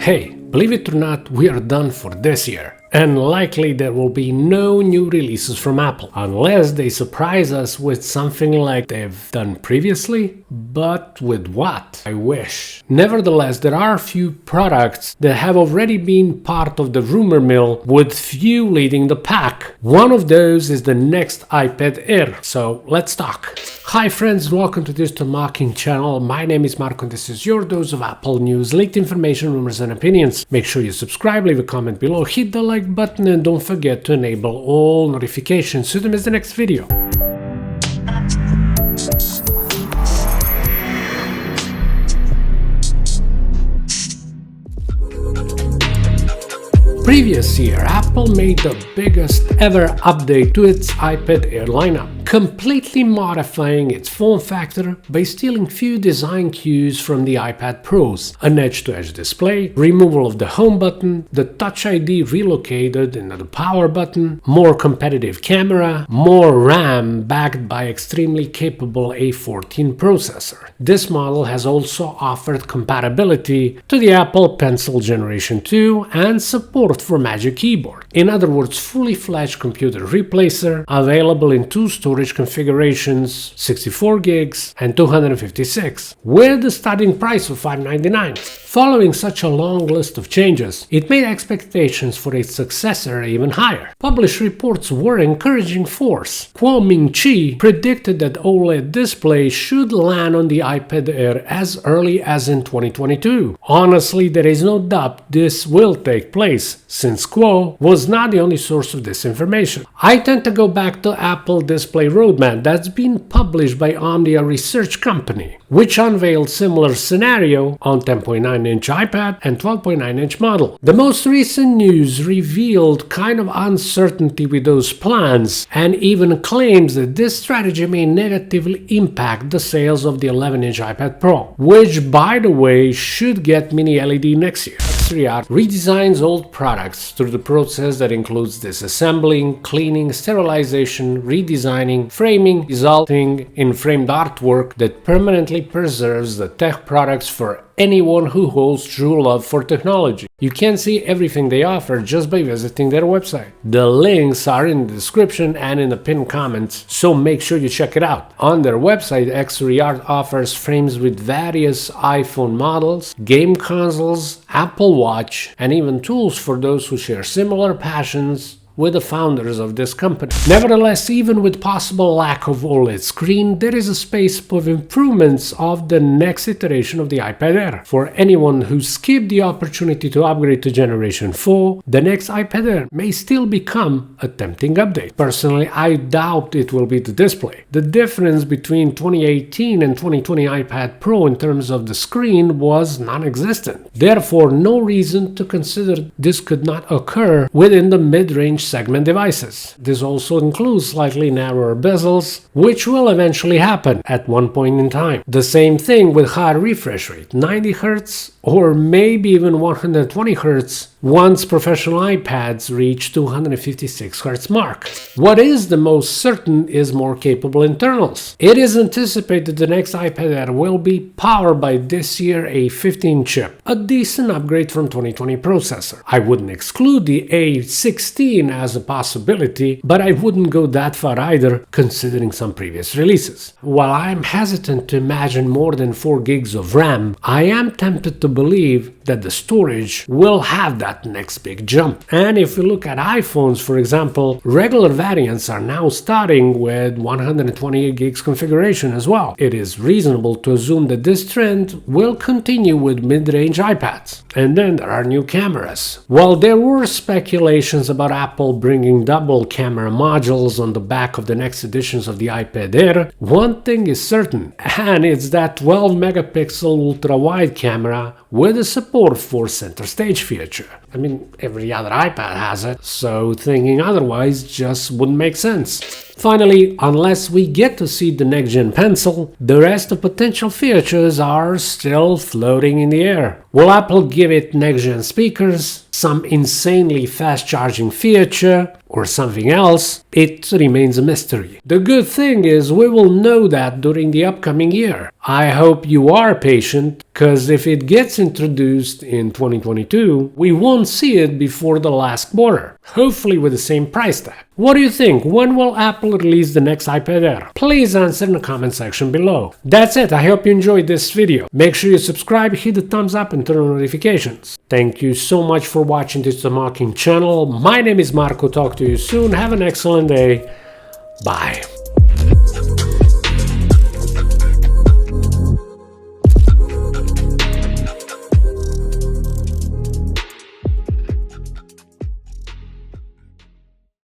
Hey, believe it or not, we are done for this year. And likely there will be no new releases from Apple, unless they surprise us with something like they've done previously. But with what? I wish. Nevertheless, there are a few products that have already been part of the rumor mill, with few leading the pack. One of those is the next iPad Air, so let's talk. Hi friends, welcome to Digitalna channel. My name is Marco and this is your dose of Apple news, leaked information, rumors and opinions. Make sure you subscribe, leave a comment below, hit the like button and don't forget to enable all notifications so you don't miss the next video. Previous year, Apple made the biggest ever update to its iPad Air lineup, completely modifying its form factor by stealing few design cues from the iPad Pros: an edge-to-edge display, removal of the home button, the Touch ID relocated into the power button, more competitive camera, more RAM backed by extremely capable A14 processor. This model has also offered compatibility to the Apple Pencil Generation 2 and support for Magic Keyboard. In other words, fully fledged computer replacer, available in two storage configurations, 64 gigs and 256, with a starting price of $599. Following such a long list of changes, it made expectations for its successor even higher. Published reports were encouraging force. Kuo Ming-chi predicted that OLED display should land on the iPad Air as early as in 2022. Honestly, there is no doubt this will take place, since Kuo was not the only source of this information. I tend to go back to Apple Display Roadmap that's been published by Omdia Research Company, which unveiled similar scenario on 10.9-inch iPad and 12.9-inch model. The most recent news revealed kind of uncertainty with those plans and even claims that this strategy may negatively impact the sales of the 11-inch iPad Pro, which by the way should get mini LED next year. XREART redesigns old products through the process that includes disassembling, cleaning, sterilization, redesigning, framing, resulting in framed artwork that permanently preserves the tech products for anyone who holds true love for technology. You can see everything they offer just by visiting their website. The links are in the description and in the pinned comments, so make sure you check it out. On their website, XREART offers frames with various iPhone models, game consoles, Apple Watch, and even tools for those who share similar passions with the founders of this company. Nevertheless, even with possible lack of OLED screen, there is a space for improvements of the next iteration of the iPad Air. For anyone who skipped the opportunity to upgrade to Generation 4, the next iPad Air may still become a tempting update. Personally, I doubt it will be the display. The difference between 2018 and 2020 iPad Pro in terms of the screen was non-existent. Therefore, no reason to consider this could not occur within the mid-range segment devices. This also includes slightly narrower bezels, which will eventually happen at one point in time. The same thing with higher refresh rate, 90 Hz or maybe even 120 Hz once professional iPads reach 256 Hz mark. What is the most certain is more capable internals. It is anticipated the next iPad Air will be powered by this year A15 chip, a decent upgrade from 2020 processor. I wouldn't exclude the A16 as a possibility, but I wouldn't go that far either, considering some previous releases. While I'm hesitant to imagine more than 4 gigs of RAM, I am tempted to believe that the storage will have that next big jump. And if we look at iPhones, for example, regular variants are now starting with 128 gigs configuration as well. It is reasonable to assume that this trend will continue with mid-range iPads. And then there are new cameras. While there were speculations about Apple bringing double camera modules on the back of the next editions of the iPad Air, one thing is certain, and it's that 12 megapixel ultra-wide camera with a support for center stage feature. I mean, every other iPad has it, so thinking otherwise just wouldn't make sense. Finally, unless we get to see the next-gen pencil, the rest of potential features are still floating in the air. Will Apple give it next-gen speakers, some insanely fast-charging feature, or something else? It remains a mystery. The good thing is we will know that during the upcoming year. I hope you are patient, because if it gets introduced in 2022, we won't see it before the last quarter, hopefully with the same price tag. What do you think? When will Apple release the next iPad Air? Please answer in the comment section below. That's it, I hope you enjoyed this video. Make sure you subscribe, hit the thumbs up and turn on notifications. Thank you so much for watching Digital Marketing channel. My name is Marco, talk to you soon, have an excellent day, bye.